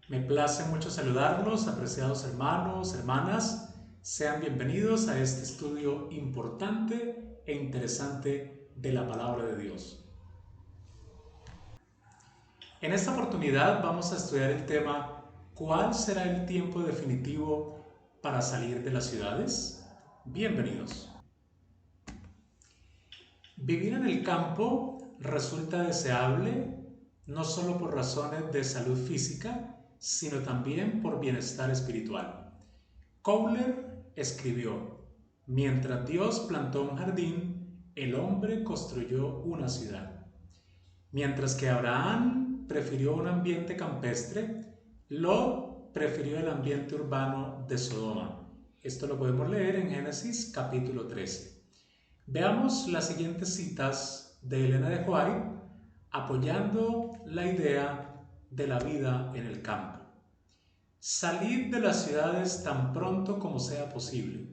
Me place mucho saludarlos, apreciados hermanos, hermanas. Sean bienvenidos a este estudio importante e interesante de la palabra de Dios. En esta oportunidad vamos a estudiar el tema ¿cuál será el tiempo definitivo para salir de las ciudades? Bienvenidos. Vivir en el campo resulta deseable no solo por razones de salud física, sino también por bienestar espiritual. Kohler escribió: mientras Dios plantó un jardín, el hombre construyó una ciudad. Mientras que Abraham prefirió un ambiente campestre, Lot prefirió el ambiente urbano de Sodoma. Esto lo podemos leer en Génesis capítulo 13. Veamos las siguientes citas de Elena de White apoyando la idea de la vida en el campo. Salid de las ciudades tan pronto como sea posible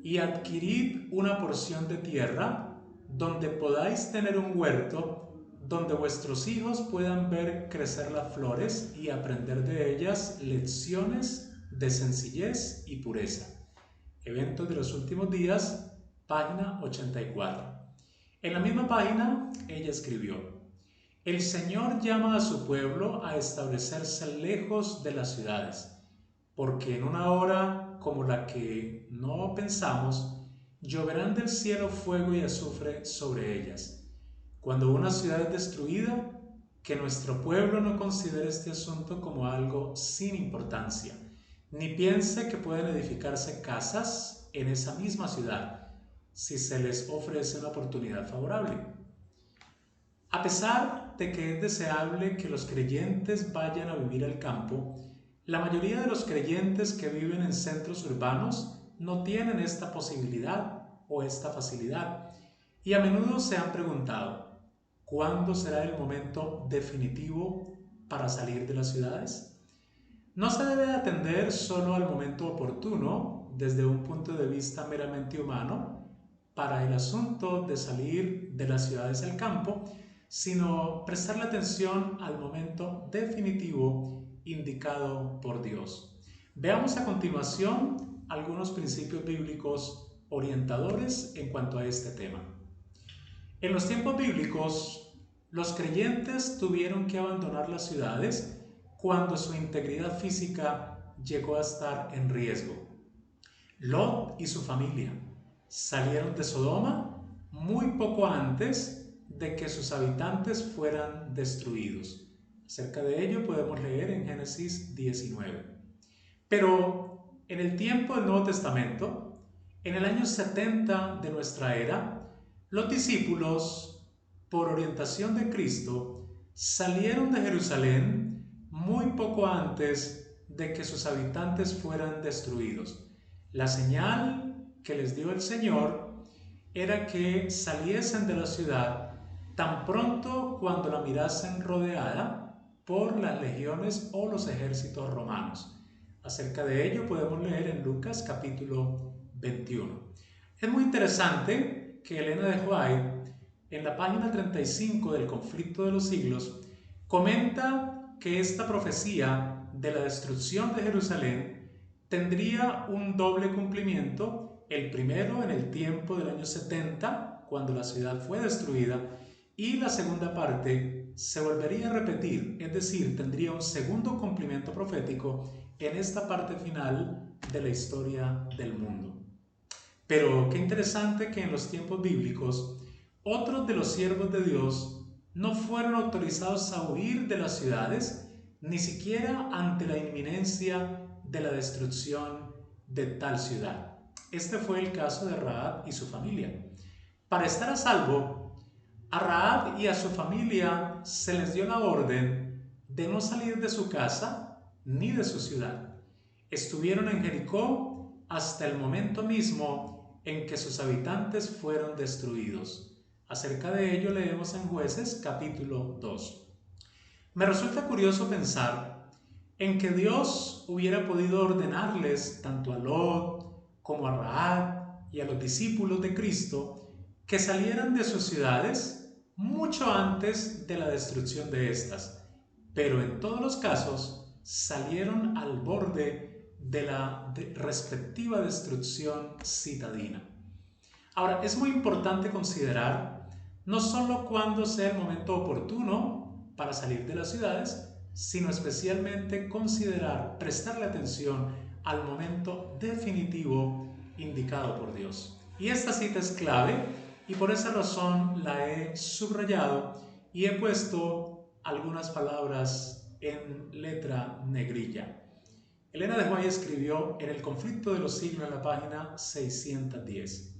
y adquirid una porción de tierra donde podáis tener un huerto donde vuestros hijos puedan ver crecer las flores y aprender de ellas lecciones de sencillez y pureza. Eventos de los últimos días, página 84. En la misma página, ella escribió: el Señor llama a su pueblo a establecerse lejos de las ciudades, porque en una hora como la que no pensamos, lloverán del cielo fuego y azufre sobre ellas. Cuando una ciudad es destruida, que nuestro pueblo no considere este asunto como algo sin importancia, ni piense que pueden edificarse casas en esa misma ciudad, si se les ofrece una oportunidad favorable. A pesar de que es deseable que los creyentes vayan a vivir al campo, la mayoría de los creyentes que viven en centros urbanos no tienen esta posibilidad o esta facilidad, y a menudo se han preguntado: ¿cuándo será el momento definitivo para salir de las ciudades? No se debe atender solo al momento oportuno desde un punto de vista meramente humano para el asunto de salir de las ciudades al campo, sino prestarle atención al momento definitivo indicado por Dios. Veamos a continuación algunos principios bíblicos orientadores en cuanto a este tema. En los tiempos bíblicos, los creyentes tuvieron que abandonar las ciudades cuando su integridad física llegó a estar en riesgo. Lot y su familia salieron de Sodoma muy poco antes de que sus habitantes fueran destruidos. Acerca de ello podemos leer en Génesis 19. Pero en el tiempo del Nuevo Testamento, en el año 70 de nuestra era, los discípulos, por orientación de Cristo, salieron de Jerusalén muy poco antes de que sus habitantes fueran destruidos. La señal que les dio el Señor era que saliesen de la ciudad tan pronto cuando la mirasen rodeada por las legiones o los ejércitos romanos. Acerca de ello podemos leer en Lucas capítulo 21. Es muy interesante que Elena de White, en la página 35 del Conflicto de los Siglos, comenta que esta profecía de la destrucción de Jerusalén tendría un doble cumplimiento: el primero en el tiempo del año 70, cuando la ciudad fue destruida, y la segunda parte se volvería a repetir, es decir, tendría un segundo cumplimiento profético en esta parte final de la historia del mundo. Pero qué interesante que en los tiempos bíblicos otros de los siervos de Dios no fueron autorizados a huir de las ciudades, ni siquiera ante la inminencia de la destrucción de tal ciudad. Este fue el caso de Rahab y su familia. Para estar a salvo, a Rahab y a su familia se les dio la orden de no salir de su casa ni de su ciudad. Estuvieron en Jericó hasta el momento mismo en que sus habitantes fueron destruidos. Acerca de ello leemos en Jueces capítulo 2. Me resulta curioso pensar en que Dios hubiera podido ordenarles tanto a Lot como a Rahab y a los discípulos de Cristo que salieran de sus ciudades mucho antes de la destrucción de estas. Pero en todos los casos, salieron al borde de la respectiva destrucción citadina. Ahora, es muy importante considerar no solo cuándo sea el momento oportuno para salir de las ciudades, sino especialmente considerar, prestarle atención al momento definitivo indicado por Dios. Y esta cita es clave y por esa razón la he subrayado y he puesto algunas palabras en letra negrilla. Elena de White escribió en El conflicto de los siglos en la página 610.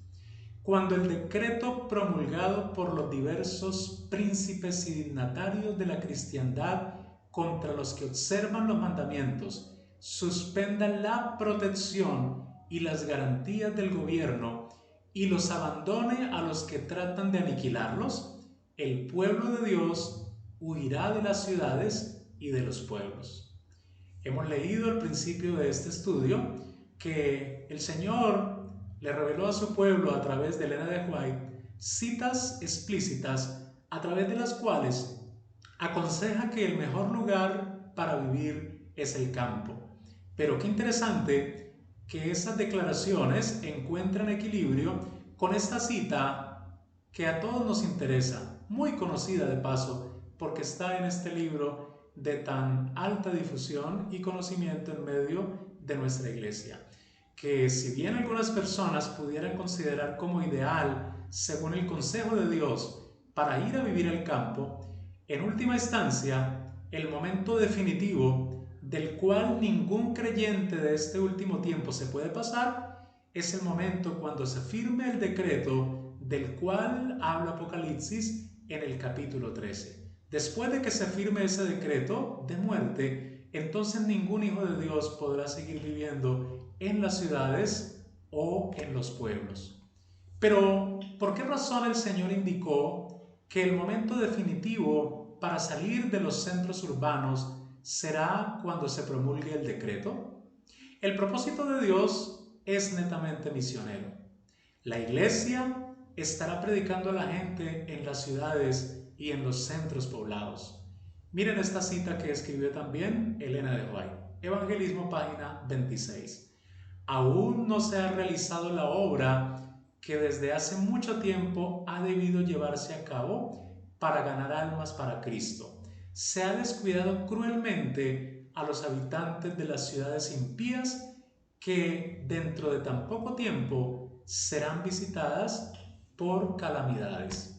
Cuando el decreto promulgado por los diversos príncipes y dignatarios de la cristiandad contra los que observan los mandamientos suspenda la protección y las garantías del gobierno y los abandone a los que tratan de aniquilarlos, el pueblo de Dios huirá de las ciudades y de los pueblos. Hemos leído al principio de este estudio que el Señor le reveló a su pueblo a través de Elena de White citas explícitas a través de las cuales aconseja que el mejor lugar para vivir es el campo. Pero qué interesante que esas declaraciones encuentran equilibrio con esta cita que a todos nos interesa, muy conocida de paso, porque está en este libro de tan alta difusión y conocimiento en medio de nuestra iglesia, que si bien algunas personas pudieran considerar como ideal, según el consejo de Dios, para ir a vivir al campo, en última instancia, el momento definitivo del cual ningún creyente de este último tiempo se puede pasar, es el momento cuando se firme el decreto del cual habla Apocalipsis en el capítulo 13. Después de que se firme ese decreto de muerte, entonces ningún hijo de Dios podrá seguir viviendo en las ciudades o en los pueblos. Pero, ¿por qué razón el Señor indicó que el momento definitivo para salir de los centros urbanos será cuando se promulgue el decreto? El propósito de Dios es netamente misionero. La iglesia estará predicando a la gente en las ciudades y en los centros poblados. Miren esta cita que escribió también Elena de White. Evangelismo, página 26. Aún no se ha realizado la obra que desde hace mucho tiempo ha debido llevarse a cabo para ganar almas para Cristo. Se ha descuidado cruelmente a los habitantes de las ciudades impías que dentro de tan poco tiempo serán visitadas por calamidades.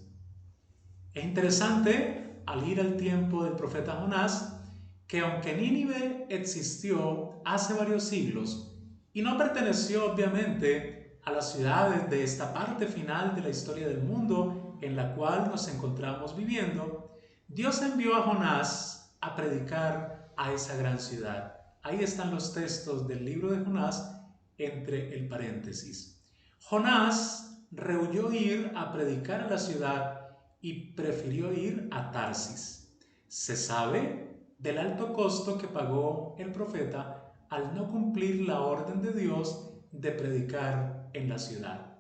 Es interesante, al ir al tiempo del profeta Jonás, que aunque Nínive existió hace varios siglos y no perteneció obviamente a las ciudades de esta parte final de la historia del mundo en la cual nos encontramos viviendo, Dios envió a Jonás a predicar a esa gran ciudad. Ahí están los textos del libro de Jonás entre el paréntesis. Jonás rehuyó ir a predicar a la ciudad y prefirió ir a Tarsis. Se sabe del alto costo que pagó el profeta al no cumplir la orden de Dios de predicar en la ciudad.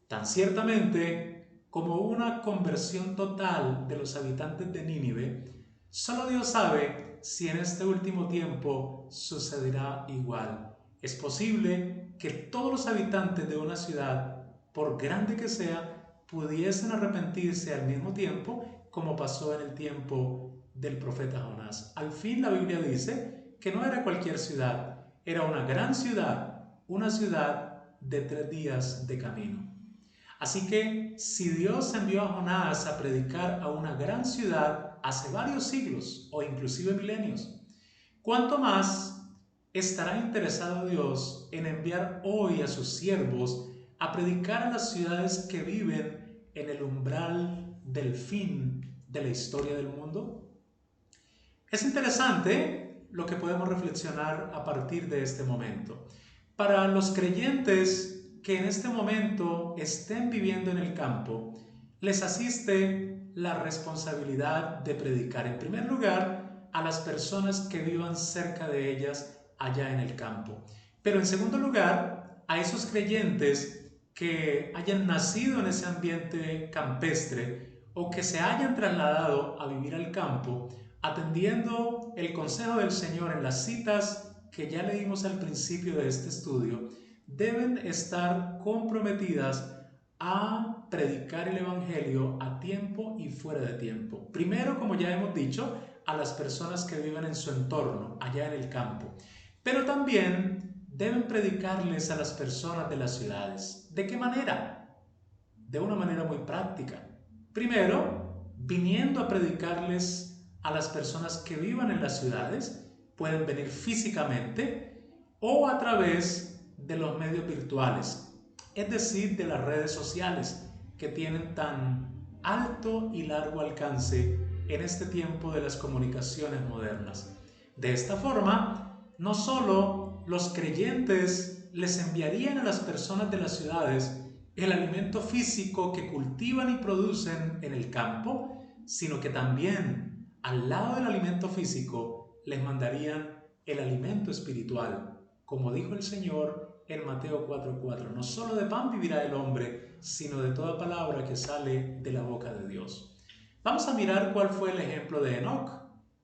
Tan ciertamente como una conversión total de los habitantes de Nínive, solo Dios sabe si en este último tiempo sucederá igual. Es posible que todos los habitantes de una ciudad, por grande que sea, pudiesen arrepentirse al mismo tiempo, como pasó en el tiempo del profeta Jonás. Al fin la Biblia dice que no era cualquier ciudad, era una gran ciudad, una ciudad de 3 días de camino. Así que si Dios envió a Jonás a predicar a una gran ciudad hace varios siglos o inclusive milenios, ¿cuánto más estará interesado Dios en enviar hoy a sus siervos a predicar a las ciudades que viven en el umbral del fin de la historia del mundo? Es interesante lo que podemos reflexionar a partir de este momento. Para los creyentes que en este momento estén viviendo en el campo, les asiste la responsabilidad de predicar, en primer lugar, a las personas que vivan cerca de ellas allá en el campo. Pero en segundo lugar, a esos creyentes que hayan nacido en ese ambiente campestre o que se hayan trasladado a vivir al campo, atendiendo eso, el consejo del Señor en las citas que ya leímos al principio de este estudio deben estar comprometidas a predicar el Evangelio a tiempo y fuera de tiempo. Primero, como ya hemos dicho, a las personas que viven en su entorno, allá en el campo. Pero también deben predicarles a las personas de las ciudades. ¿De qué manera? De una manera muy práctica. Primero, viniendo a predicarles a las personas que vivan en las ciudades, pueden venir físicamente o a través de los medios virtuales, es decir, de las redes sociales que tienen tan alto y largo alcance en este tiempo de las comunicaciones modernas. De esta forma, no solo los creyentes les enviarían a las personas de las ciudades el alimento físico que cultivan y producen en el campo, sino que también al lado del alimento físico les mandarían el alimento espiritual, como dijo el Señor en Mateo 4:4, no solo de pan vivirá el hombre, sino de toda palabra que sale de la boca de Dios. Vamos a mirar cuál fue el ejemplo de Enoc,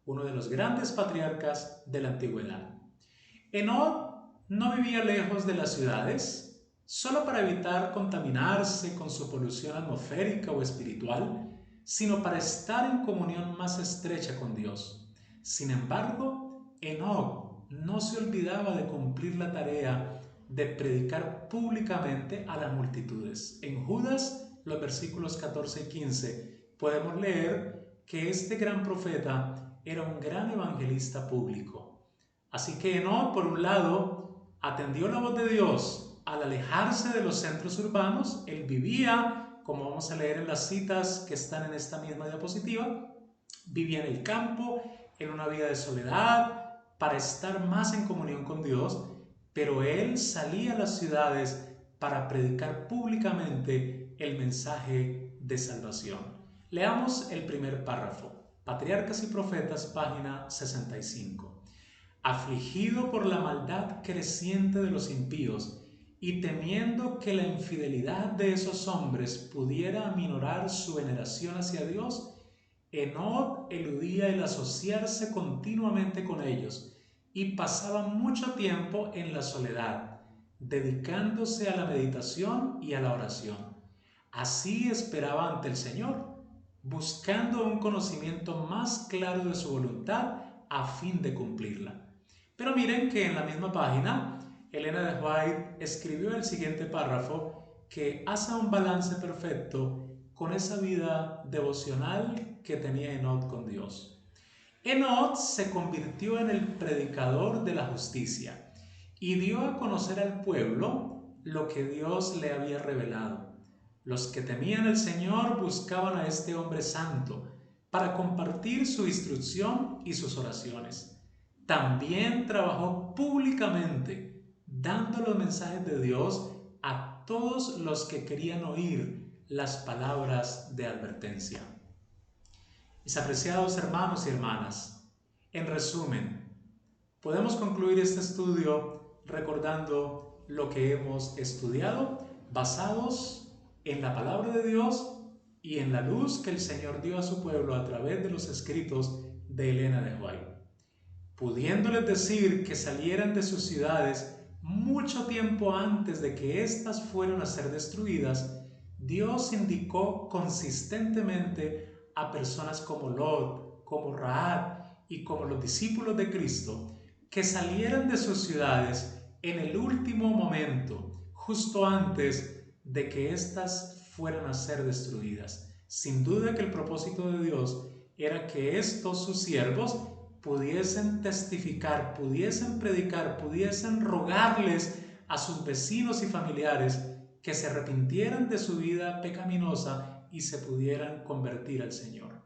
uno de los grandes patriarcas de la antigüedad. Enoc no vivía lejos de las ciudades, solo para evitar contaminarse con su polución atmosférica o espiritual, sino para estar en comunión más estrecha con Dios. Sin embargo, Enoc no se olvidaba de cumplir la tarea de predicar públicamente a las multitudes. En Judas, los versículos 14 y 15, podemos leer que este gran profeta era un gran evangelista público. Así que Enoc, por un lado, atendió la voz de Dios al alejarse de los centros urbanos. Él vivía, como vamos a leer en las citas que están en esta misma diapositiva, vivía en el campo, en una vida de soledad, para estar más en comunión con Dios, pero él salía a las ciudades para predicar públicamente el mensaje de salvación. Leamos el primer párrafo, Patriarcas y Profetas, página 65. Afligido por la maldad creciente de los impíos y temiendo que la infidelidad de esos hombres pudiera aminorar su veneración hacia Dios, Enoc eludía el asociarse continuamente con ellos y pasaba mucho tiempo en la soledad, dedicándose a la meditación y a la oración. Así esperaba ante el Señor, buscando un conocimiento más claro de su voluntad a fin de cumplirla. Pero miren que en la misma página, Elena de White escribió el siguiente párrafo que hace un balance perfecto con esa vida devocional que tenía Enoc con Dios. Enoc se convirtió en el predicador de la justicia y dio a conocer al pueblo lo que Dios le había revelado. Los que temían al Señor buscaban a este hombre santo para compartir su instrucción y sus oraciones. También trabajó públicamente dando los mensajes de Dios a todos los que querían oír las palabras de advertencia. Mis apreciados hermanos y hermanas, en resumen, podemos concluir este estudio recordando lo que hemos estudiado, basados en la palabra de Dios y en la luz que el Señor dio a su pueblo a través de los escritos de Elena de White. Pudiéndoles decir que salieran de sus ciudades mucho tiempo antes de que éstas fueran a ser destruidas, Dios indicó consistentemente a personas como Lot, como Rahab y como los discípulos de Cristo que salieran de sus ciudades en el último momento, justo antes de que éstas fueran a ser destruidas. Sin duda que el propósito de Dios era que estos, sus siervos, pudiesen testificar, pudiesen predicar, pudiesen rogarles a sus vecinos y familiares que se arrepintieran de su vida pecaminosa y se pudieran convertir al Señor.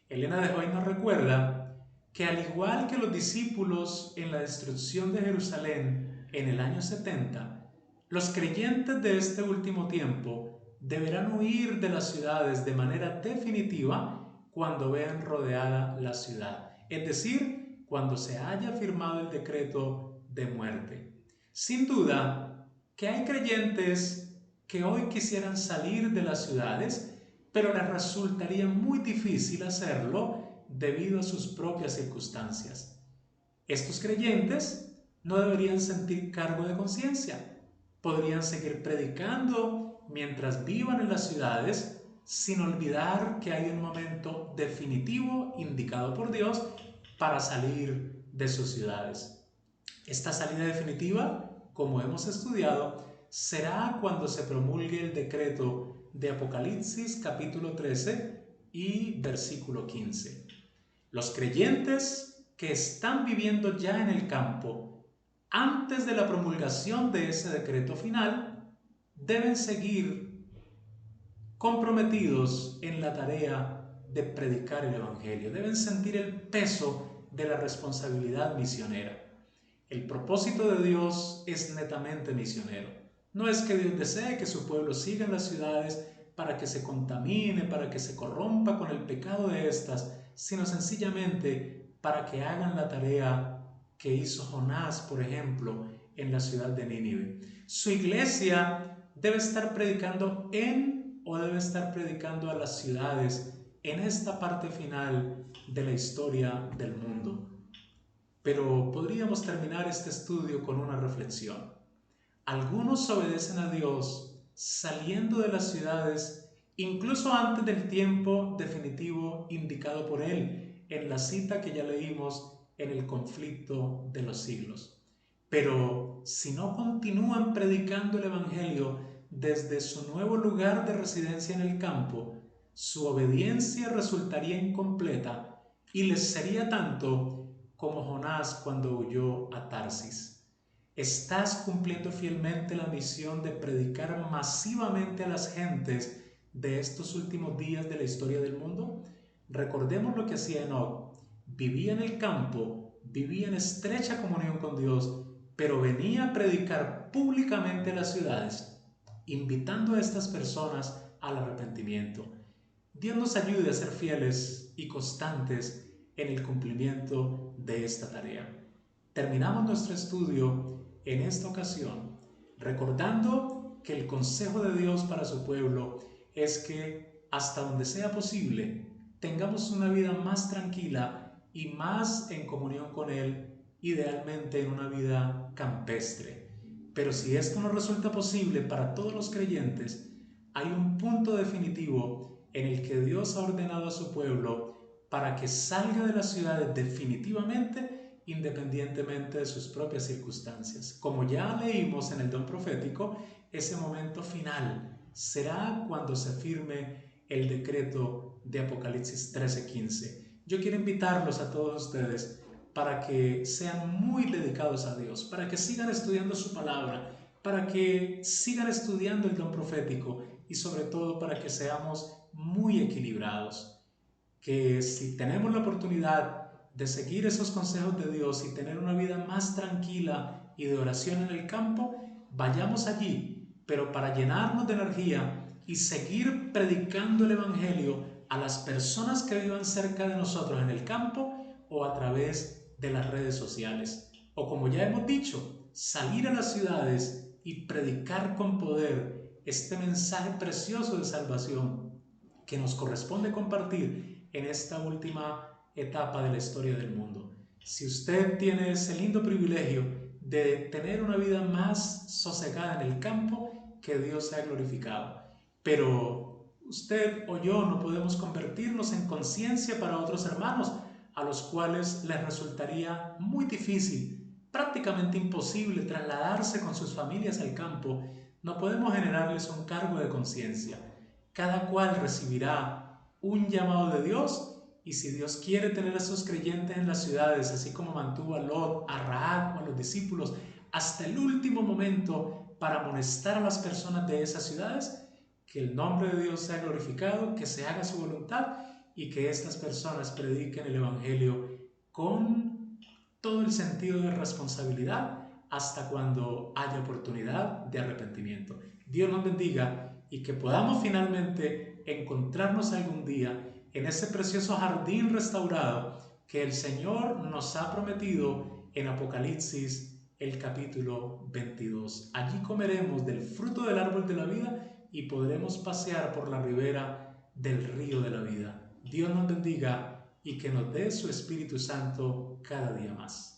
Elena de White nos recuerda que al igual que los discípulos en la destrucción de Jerusalén en el año 70, los creyentes de este último tiempo deberán huir de las ciudades de manera definitiva cuando vean rodeada la ciudad. Es decir, cuando se haya firmado el decreto de muerte. Sin duda que hay creyentes que hoy quisieran salir de las ciudades, pero les resultaría muy difícil hacerlo debido a sus propias circunstancias. Estos creyentes no deberían sentir cargo de conciencia. Podrían seguir predicando mientras vivan en las ciudades, sin olvidar que hay un momento definitivo indicado por Dios para salir de sus ciudades. Esta salida definitiva, como hemos estudiado, será cuando se promulgue el decreto de Apocalipsis capítulo 13 y versículo 15. Los creyentes que están viviendo ya en el campo, antes de la promulgación de ese decreto final, deben seguir comprometidos en la tarea de predicar el Evangelio. Deben sentir el peso de la responsabilidad misionera. El propósito de Dios es netamente misionero. No es que Dios desee que su pueblo siga en las ciudades para que se contamine, para que se corrompa con el pecado de estas, sino sencillamente para que hagan la tarea que hizo Jonás, por ejemplo, en la ciudad de Nínive. Su iglesia debe estar predicando debe estar predicando a las ciudades en esta parte final de la historia del mundo. Pero podríamos terminar este estudio con una reflexión. Algunos obedecen a Dios saliendo de las ciudades incluso antes del tiempo definitivo indicado por Él en la cita que ya leímos en el conflicto de los siglos. Pero si no continúan predicando el Evangelio desde su nuevo lugar de residencia en el campo, su obediencia resultaría incompleta y les sería tanto como Jonás cuando huyó a Tarsis. ¿Estás cumpliendo fielmente la misión de predicar masivamente a las gentes de estos últimos días de la historia del mundo? Recordemos lo que hacía Enoc. Vivía en el campo, vivía en estrecha comunión con Dios, pero venía a predicar públicamente a las ciudades, invitando a estas personas al arrepentimiento. Dios nos ayude a ser fieles y constantes en el cumplimiento de esta tarea. Terminamos nuestro estudio en esta ocasión recordando que el consejo de Dios para su pueblo es que hasta donde sea posible tengamos una vida más tranquila y más en comunión con Él, idealmente en una vida campestre. Pero si esto no resulta posible para todos los creyentes, hay un punto definitivo en el que Dios ha ordenado a su pueblo para que salga de las ciudades definitivamente, independientemente de sus propias circunstancias. Como ya leímos en el don profético, ese momento final será cuando se firme el decreto de Apocalipsis 13:15. Yo quiero invitarlos a todos ustedes para que sean muy dedicados a Dios, para que sigan estudiando su palabra, para que sigan estudiando el don profético y sobre todo para que seamos muy equilibrados. Que si tenemos la oportunidad de seguir esos consejos de Dios y tener una vida más tranquila y de oración en el campo, vayamos allí, pero para llenarnos de energía y seguir predicando el Evangelio a las personas que vivan cerca de nosotros en el campo o a través de las redes sociales. O como ya hemos dicho, salir a las ciudades y predicar con poder este mensaje precioso de salvación que nos corresponde compartir en esta última etapa de la historia del mundo. Si usted tiene ese lindo privilegio de tener una vida más sosegada en el campo, que Dios sea glorificado. Pero usted o yo no podemos convertirnos en conciencia para otros hermanos a los cuales les resultaría muy difícil, prácticamente imposible trasladarse con sus familias al campo. No podemos generarles un cargo de conciencia. Cada cual recibirá un llamado de Dios, y si Dios quiere tener a esos creyentes en las ciudades, así como mantuvo a Lot, a Rahab o a los discípulos hasta el último momento para amonestar a las personas de esas ciudades, que el nombre de Dios sea glorificado, que se haga su voluntad y que estas personas prediquen el Evangelio con todo el sentido de responsabilidad hasta cuando haya oportunidad de arrepentimiento. Dios nos bendiga y que podamos finalmente encontrarnos algún día en ese precioso jardín restaurado que el Señor nos ha prometido en Apocalipsis el capítulo 22. Allí comeremos del fruto del árbol de la vida y podremos pasear por la ribera del río de la vida. Dios nos bendiga y que nos dé su Espíritu Santo cada día más.